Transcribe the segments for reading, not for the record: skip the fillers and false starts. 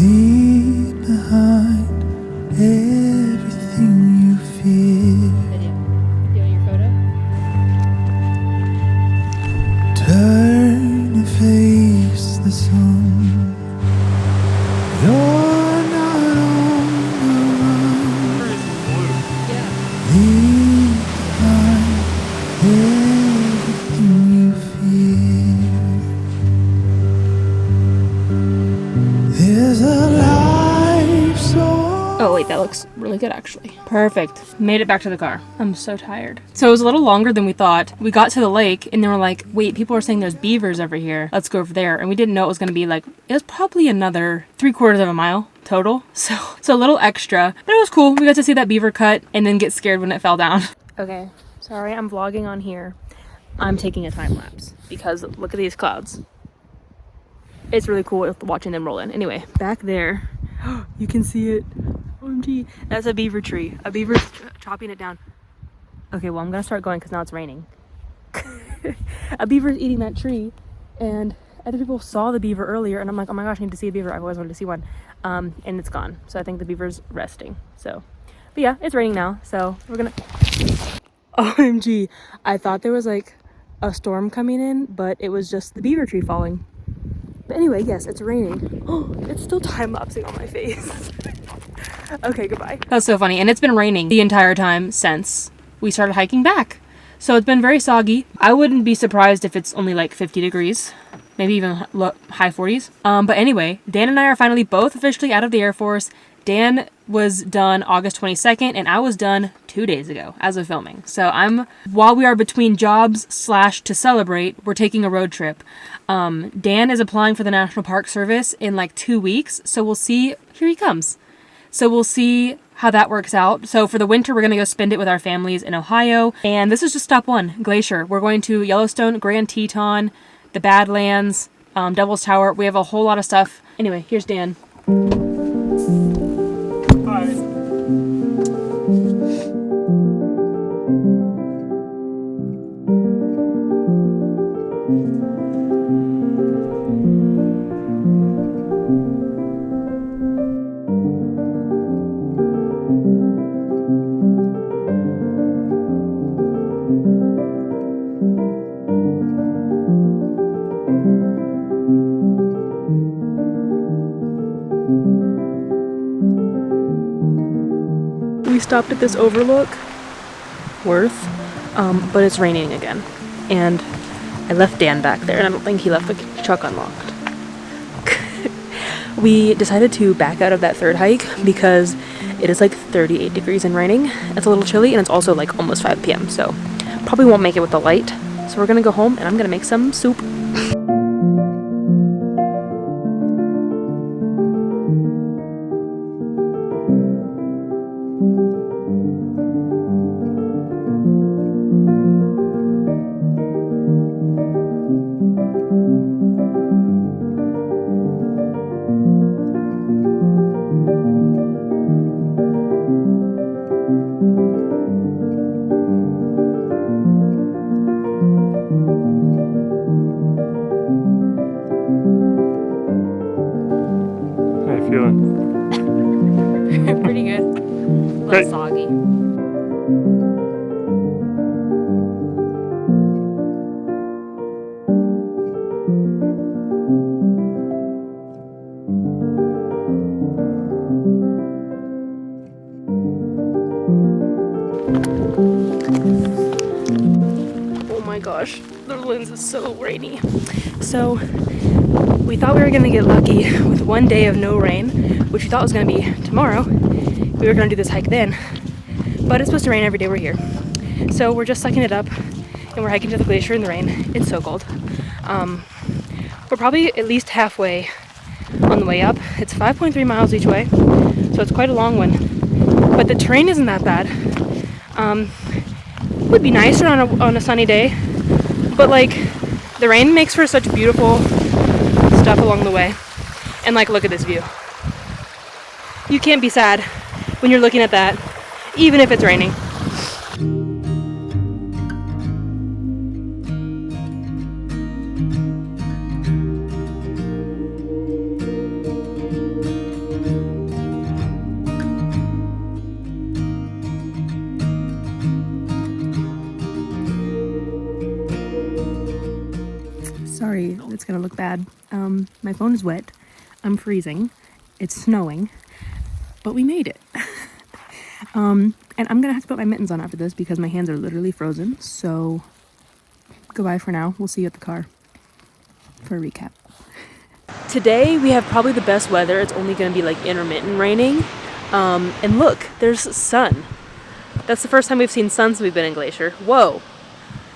Leave behind everything you fear. Video. You want your photo? Turn and face the sun. You're not on the run. Yeah. Leave behind everything you fear. There's a life so. Oh wait, that looks really good actually. Perfect. Made it back to the car. I'm so tired. So it was a little longer than we thought. We got to the lake and they were like, wait, people are saying there's beavers over here. Let's go over there. And we didn't know it was gonna be like, it was probably another 3/4 of a mile total. So a little extra, but it was cool. We got to see that beaver cut and then get scared when it fell down. Okay, sorry, I'm vlogging on here. I'm taking a time lapse because look at these clouds. It's really cool watching them roll in. Anyway, back there, you can see it. OMG, that's a beaver tree. A beaver's chopping it down. Okay, well, I'm gonna start going because now it's raining. A beaver's eating that tree, and other people saw the beaver earlier, and I'm like, oh my gosh, I need to see a beaver. I've always wanted to see one. And it's gone. So I think the beaver's resting. So, but yeah, it's raining now. So we're gonna. OMG, I thought there was like a storm coming in, but it was just the beaver tree falling. But anyway, yes, it's raining. Oh, it's still time-lapsing on my face. Okay, goodbye. That's so funny. And it's been raining the entire time since we started hiking back. So it's been very soggy. I wouldn't be surprised if it's only like 50 degrees, maybe even high 40s. But anyway, Dan and I are finally both officially out of the Air Force. Dan was done August 22nd and I was done 2 days ago as of filming. So while we are between jobs / to celebrate, we're taking a road trip. Dan is applying for the National Park Service in like 2 weeks. So we'll see, here he comes. So we'll see how that works out. So for the winter, we're going to go spend it with our families in Ohio. And this is just stop one, Glacier. We're going to Yellowstone, Grand Teton, the Badlands, Devil's Tower. We have a whole lot of stuff. Anyway, here's Dan. Hi. We stopped at this overlook, Worth, but it's raining again. And I left Dan back there, and I don't think he left the truck unlocked. We decided to back out of that third hike because it is like 38 degrees and raining. It's a little chilly, and it's also like almost 5 p.m. So probably won't make it with the light. So we're gonna go home, and I'm gonna make some soup. How you feeling? Pretty good. A Great. little soggy. Oh my gosh, the lens is so rainy. So we thought we were gonna get lucky with one day of no rain, which we thought was gonna be tomorrow. We were gonna do this hike then, but it's supposed to rain every day we're here. So we're just sucking it up and we're hiking to the glacier in the rain. It's so cold. We're probably at least halfway on the way up. It's 5.3 miles each way, so it's quite a long one. But the terrain isn't that bad. Would be nicer on a sunny day, but like the rain makes for such beautiful stuff along the way. And like, look at this view. You can't be sad when you're looking at that, even if it's raining. bad. My phone is wet. I'm freezing. It's snowing. But we made it. And I'm gonna have to put my mittens on after this because my hands are literally frozen. So goodbye for now. We'll see you at the car for a recap. Today we have probably the best weather. It's only gonna be like intermittent raining. And look, there's sun. That's the first time we've seen sun since we've been in Glacier. Whoa.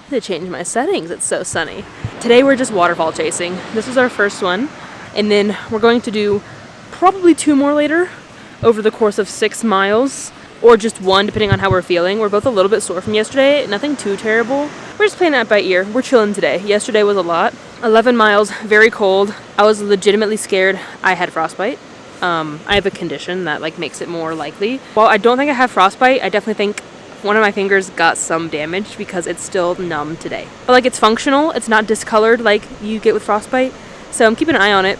I had to change my settings. It's so sunny. Today we're just waterfall chasing. This was our first one. And then we're going to do probably 2 more later over the course of 6 miles. Or just 1, depending on how we're feeling. We're both a little bit sore from yesterday. Nothing too terrible. We're just playing it by ear. We're chilling today. Yesterday was a lot. 11 miles, very cold. I was legitimately scared I had frostbite. I have a condition that like makes it more likely. While I don't think I have frostbite, I definitely think one of my fingers got some damage because it's still numb today. But like it's functional. It's not discolored like you get with frostbite. So I'm keeping an eye on it.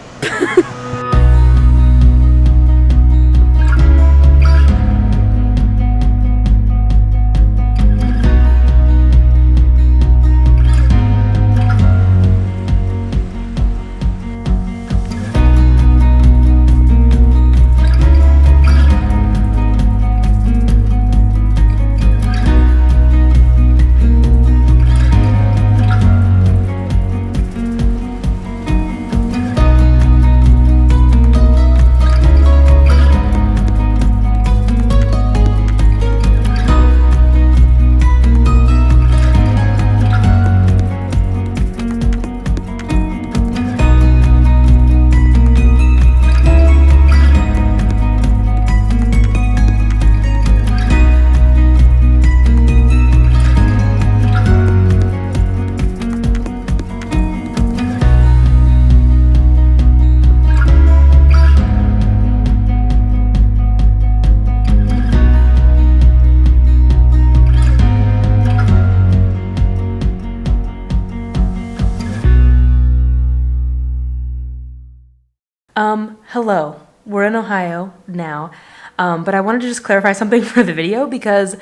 Hello, we're in Ohio now, but I wanted to just clarify something for the video because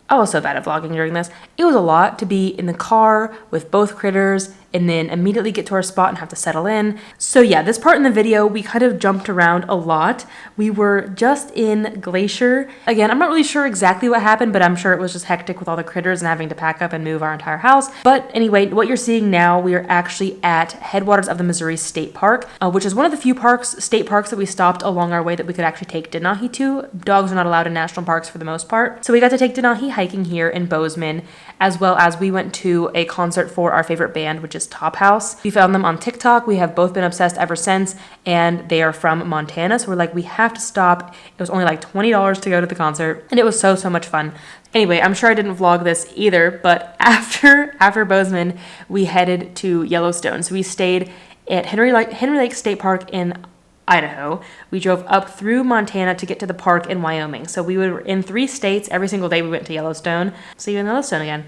I was so bad at vlogging during this. It was a lot to be in the car with both critters and then immediately get to our spot and have to settle in. So yeah, this part in the video, we kind of jumped around a lot. We were just in Glacier. Again, I'm not really sure exactly what happened, but I'm sure it was just hectic with all the critters and having to pack up and move our entire house. But anyway, what you're seeing now, we are actually at headwaters of the Missouri State Park, which is one of the few state parks that we stopped along our way that we could actually take Denahi to. Dogs are not allowed in national parks for the most part. So we got to take Denahi hiking here in Bozeman, as well as we went to a concert for our favorite band, which is Top House. We found them on TikTok. We have both been obsessed ever since, and they are from Montana. So we're like, we have to stop. It was only like $20 to go to the concert, and it was so much fun. Anyway, I'm sure I didn't vlog this either, but after Bozeman, we headed to Yellowstone. So we stayed at Henry Lake State Park in Idaho. We drove up through Montana to get to the park in Wyoming. So we were in 3 states. Every single day we went to Yellowstone. See you in Yellowstone again.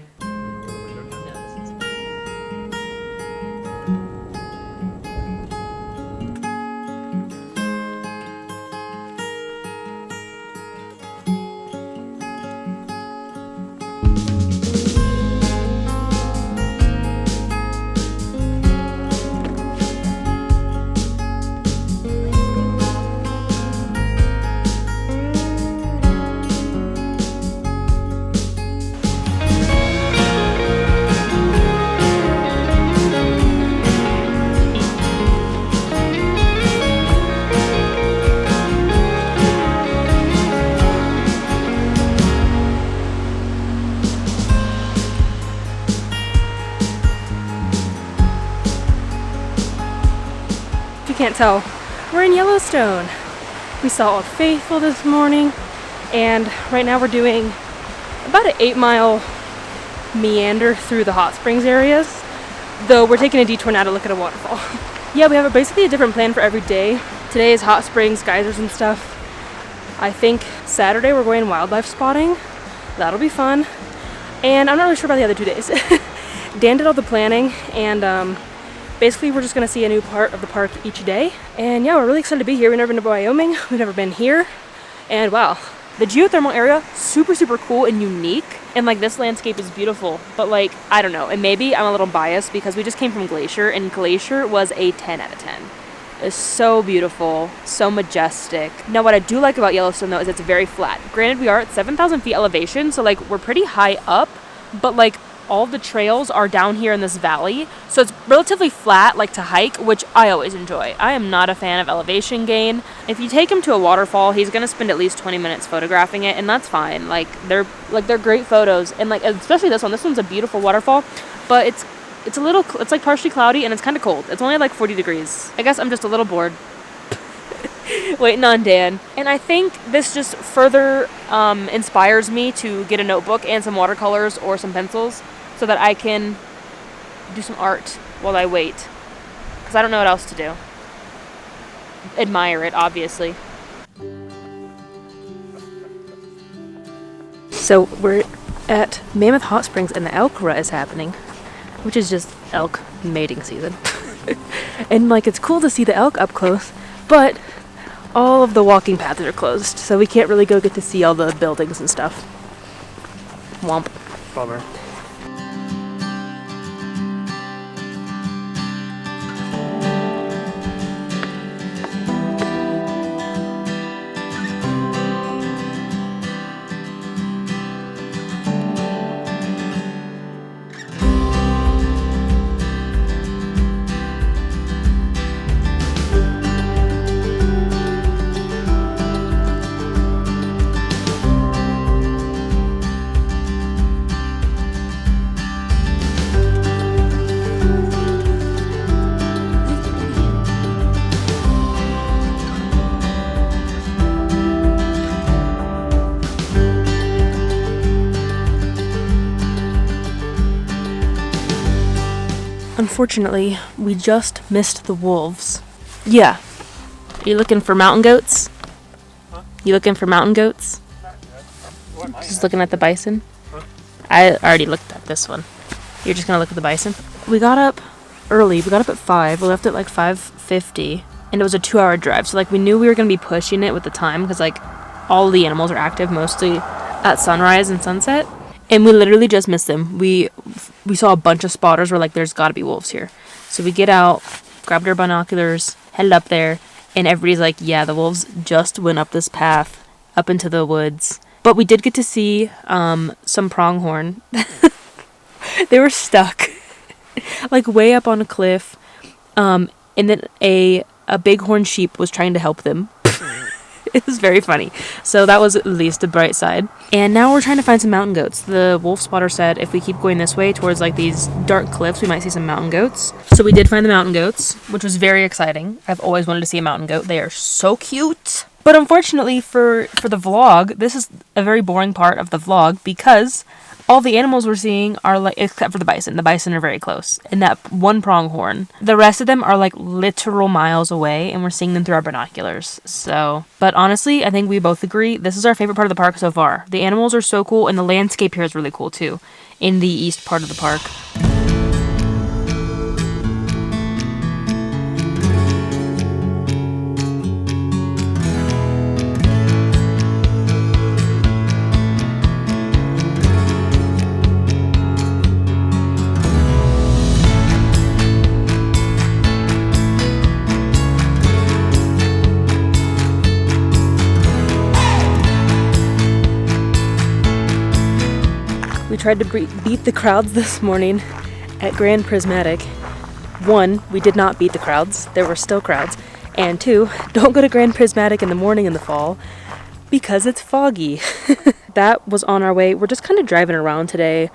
Can't tell, we're in Yellowstone. We saw Old Faithful this morning, and right now we're doing about an 8-mile meander through the hot springs areas, though we're taking a detour now to look at a waterfall. Yeah, we have basically a different plan for every day. Today is hot springs, geysers and stuff. I think Saturday we're going wildlife spotting. That'll be fun. And I'm not really sure about the other 2 days. Dan did all the planning, and basically, we're just going to see a new part of the park each day. And yeah, we're really excited to be here. We've never been to Wyoming. We've never been here. And wow, The geothermal area, super, super cool and unique. And like this landscape is beautiful, but like, I don't know. And maybe I'm a little biased because we just came from Glacier, and Glacier was a 10 out of 10. It's so beautiful, so majestic. Now what I do like about Yellowstone though is it's very flat. Granted, we are at 7,000 feet elevation, so like we're pretty high up, but like all the trails are down here in this valley, so it's relatively flat, like to hike, which I always enjoy. I am not a fan of elevation gain. If you take him to a waterfall, he's gonna spend at least 20 minutes photographing it, and that's fine. Like they're great photos, and like especially this one. This one's a beautiful waterfall, but it's like partially cloudy and it's kind of cold. It's only like 40 degrees. I guess I'm just a little bored. Waiting on Dan. And I think this just further inspires me to get a notebook and some watercolors or some pencils so that I can do some art while I wait. Because I don't know what else to do. Admire it, obviously. So we're at Mammoth Hot Springs and the elk rut is happening, which is just elk mating season. And like it's cool to see the elk up close, but all of the walking paths are closed, so we can't really go get to see all the buildings and stuff. Womp. Bummer. Unfortunately, we just missed the wolves. Yeah. Are you looking for mountain goats? Huh? You looking for mountain goats? Just looking at the bison? Huh? I already looked at this one. You're just gonna look at the bison? We got up early. We got up at 5. We left at like 5:50. And it was a 2-hour drive. So like we knew we were gonna be pushing it with the time because like all the animals are active mostly at sunrise and sunset. And we literally just missed them. We saw a bunch of spotters. We're like, there's got to be wolves here. So we get out, grabbed our binoculars, headed up there, and everybody's like, yeah, the wolves just went up this path, up into the woods. But we did get to see some pronghorn. They were stuck, like way up on a cliff. And then a bighorn sheep was trying to help them. It was very funny. So that was at least a bright side. And now we're trying to find some mountain goats. The wolf spotter said if we keep going this way towards like these dark cliffs, we might see some mountain goats. So we did find the mountain goats, which was very exciting. I've always wanted to see a mountain goat. They are so cute. But unfortunately for the vlog, this is a very boring part of the vlog because all the animals we're seeing are like, except for the bison. The bison are very close. And that one pronghorn. The rest of them are like literal miles away and we're seeing them through our binoculars. So, but honestly, I think we both agree this is our favorite part of the park so far. The animals are so cool and the landscape here is really cool too. In the east part of the park. We tried to beat the crowds this morning at Grand Prismatic. 1, we did not beat the crowds. There were still crowds. And 2, don't go to Grand Prismatic in the morning in the fall because it's foggy. That was on our way. We're just kind of driving around today.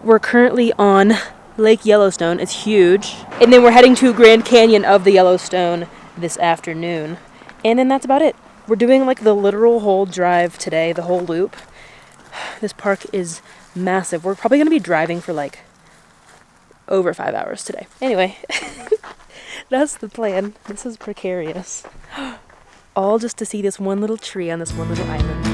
We're currently on Lake Yellowstone. It's huge. And then we're heading to Grand Canyon of the Yellowstone this afternoon. And then that's about it. We're doing like the literal whole drive today, the whole loop. This park is massive. We're probably going to be driving for like over 5 hours today. Anyway, that's the plan. This is precarious. All just to see this one little tree on this one little island.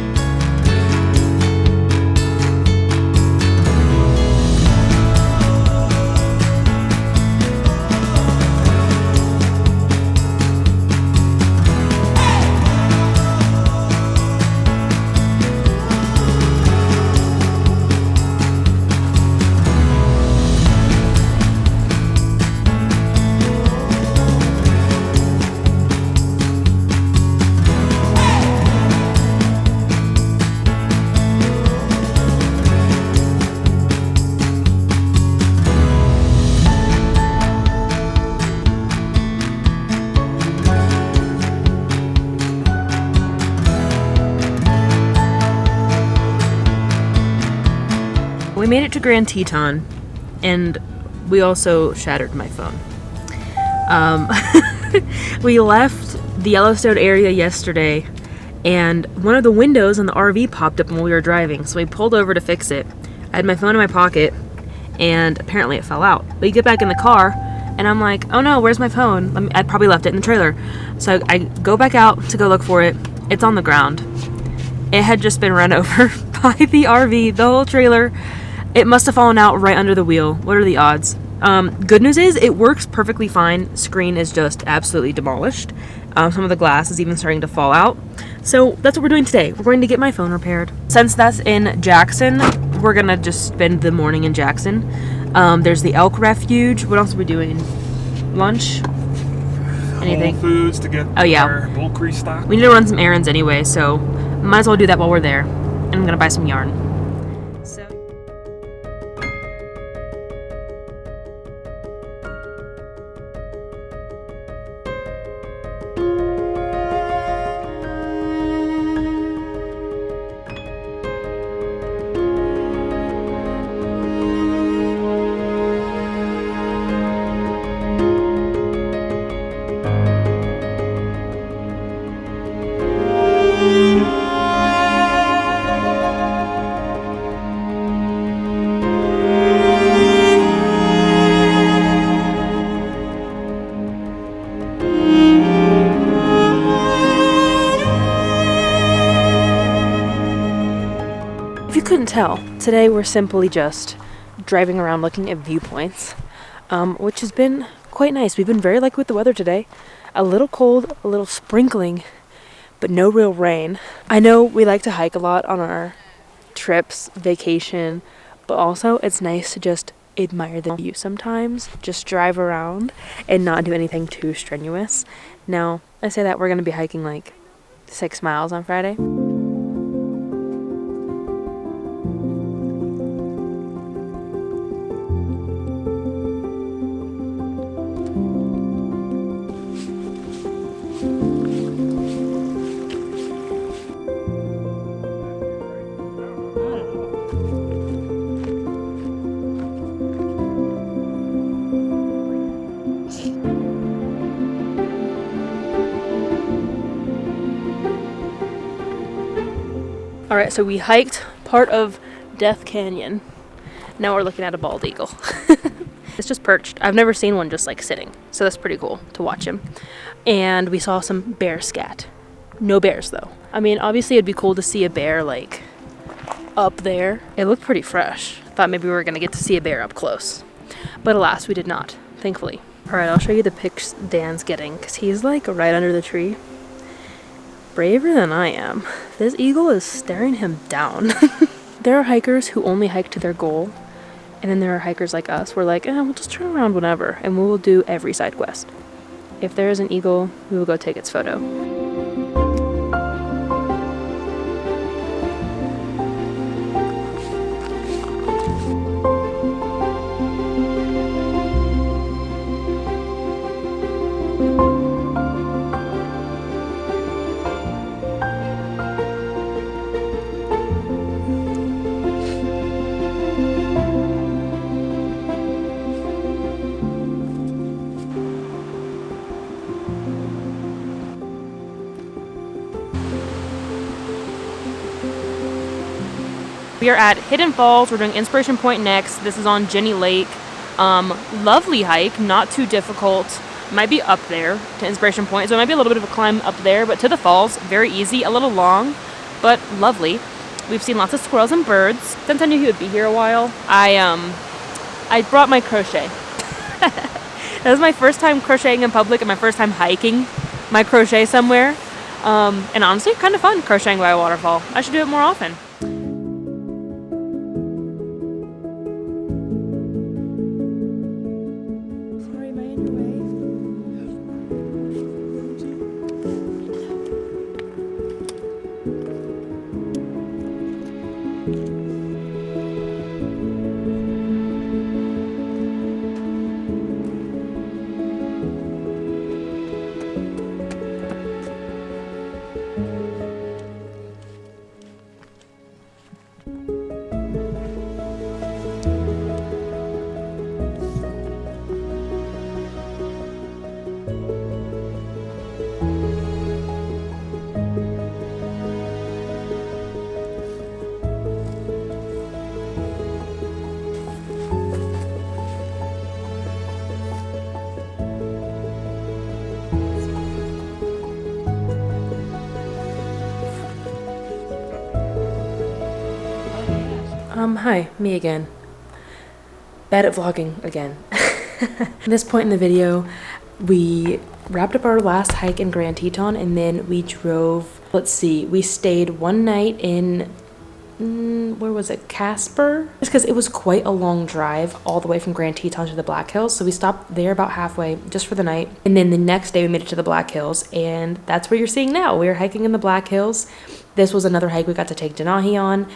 we made it to Grand Teton, and we also shattered my phone. We left the Yellowstone area yesterday, and one of the windows on the RV popped up while we were driving, so we pulled over to fix it. I had my phone in my pocket, and apparently it fell out. We get back in the car, and I'm like, oh no, where's my phone? I probably left it in the trailer. So I go back out to go look for it. It's on the ground. It had just been run over by the RV, the whole trailer. It must have fallen out right under the wheel. What are the odds? Good news is it works perfectly fine. Screen is just absolutely demolished. Some of the glass is even starting to fall out. So that's what we're doing today. We're going to get my phone repaired. Since that's in Jackson, we're gonna just spend the morning in Jackson. There's the elk refuge. What else are we doing? Lunch? Anything? Whole Foods to get our poultry stock. We need to run some errands anyway, so might as well do that while we're there. And I'm gonna buy some yarn. If you couldn't tell, today we're simply just driving around looking at viewpoints, which has been quite nice. We've been very lucky with the weather today. A little cold, a little sprinkling, but no real rain. I know we like to hike a lot on our trips, vacation, but also it's nice to just admire the view sometimes. Just drive around and not do anything too strenuous. Now, I say that we're going to be hiking like 6 miles on Friday. Alright, so we hiked part of Death Canyon. Now we're looking at a bald eagle. It's just perched. I've never seen one just like sitting, so that's pretty cool to watch him. And we saw some bear scat. No bears though. I mean, obviously it'd be cool to see a bear like up there. It looked pretty fresh. Thought maybe we were gonna get to see a bear up close. But alas, we did not, thankfully. Alright, I'll show you the pics Dan's getting, because he's like right under the tree. Braver than I am. This eagle is staring him down. There are hikers who only hike to their goal, and then there are hikers like us. We're like, we'll just turn around whenever, and we will do every side quest. If there is an eagle, we will go take its photo. We are at Hidden Falls. We're doing Inspiration Point next. This is on Jenny Lake. Lovely hike, not too difficult. Might be up there to Inspiration Point, so it might be a little bit of a climb up there, but to the falls, very easy, a little long, but lovely. We've seen lots of squirrels and birds. Since I knew he would be here a while, I brought my crochet. That was my first time crocheting in public and my first time hiking my crochet somewhere. And honestly, kind of fun crocheting by a waterfall. I should do it more often. Hi, me again. Bad at vlogging again. At this point in the video, we wrapped up our last hike in Grand Teton, and then we drove, we stayed one night in, where was it, Casper? Just because it was quite a long drive all the way from Grand Teton to the Black Hills, so we stopped there about halfway just for the night, and then the next day we made it to the Black Hills, and that's what you're seeing now. We're hiking in the Black Hills. This was another hike we got to take Denahi on.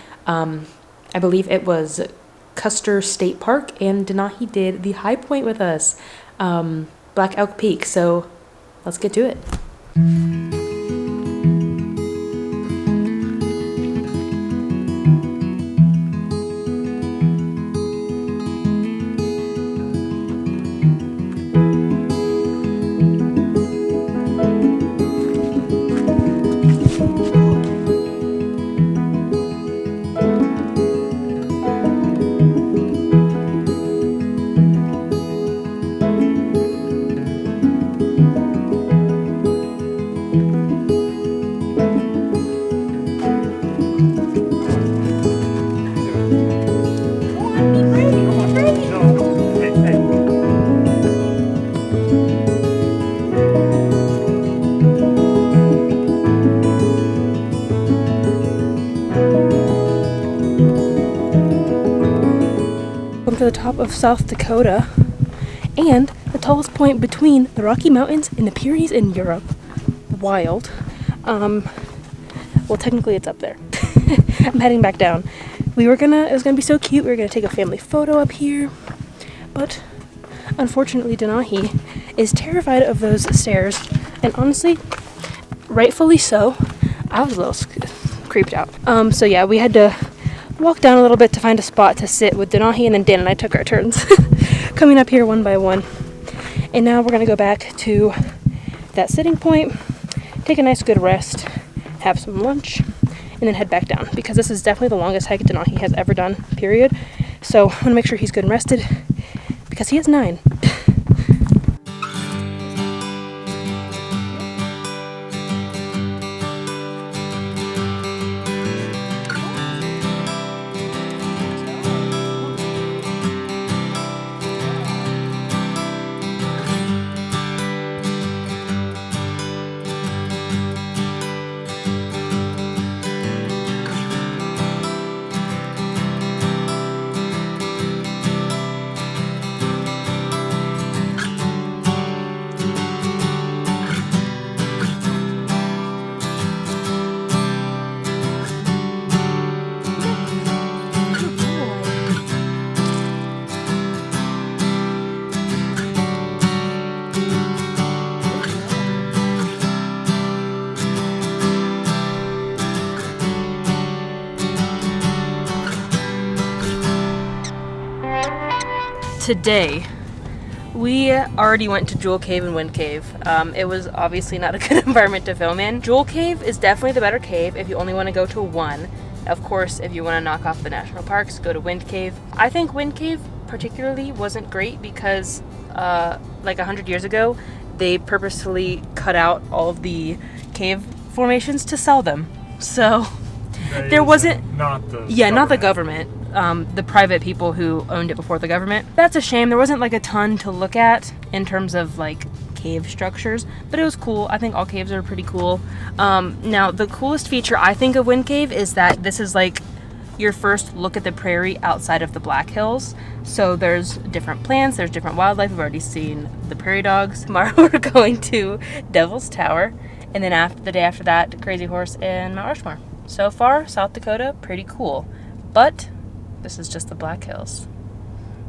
I believe it was Custer State Park, and Denahi did the high point with us, Black Elk Peak. So let's get to it. To the top of South Dakota, and the tallest point between the Rocky Mountains and the Pyrenees in Europe. Wild. Well, technically it's up there. I'm heading back down. It was gonna be so cute. We were gonna take a family photo up here, but unfortunately Denahi is terrified of those stairs, and honestly, rightfully so. I was a little creeped out. So yeah, we had to walk down a little bit to find a spot to sit with Denahi, and then Dan and I took our turns coming up here one by one. And now we're going to go back to that sitting point, take a nice good rest, have some lunch, and then head back down, because this is definitely the longest hike Denahi has ever done, period. So I want to make sure he's good and rested, because he is 9. Today, we already went to Jewel Cave and Wind Cave. It was obviously not a good environment to film in. Jewel Cave is definitely the better cave if you only want to go to one. Of course, if you want to knock off the national parks, go to Wind Cave. I think Wind Cave particularly wasn't great because like 100 years ago, they purposefully cut out all of the cave formations to sell them. So there wasn't, not the government. The private people who owned it before the government. That's a shame. There wasn't like a ton to look at in terms of like cave structures, but it was cool. I think all caves are pretty cool. Now the coolest feature I think of Wind Cave is that this is like your first look at the prairie outside of the Black Hills. So there's different plants, there's different wildlife. We've already seen the prairie dogs. Tomorrow we're going to Devil's Tower, and then the day after that, Crazy Horse and Mount Rushmore. So far, South Dakota, pretty cool. But this is just the Black Hills.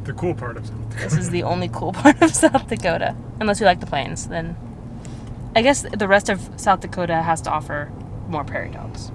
The cool part of South Dakota. This is the only cool part of South Dakota. Unless you like the plains, then I guess the rest of South Dakota has to offer more prairie dogs.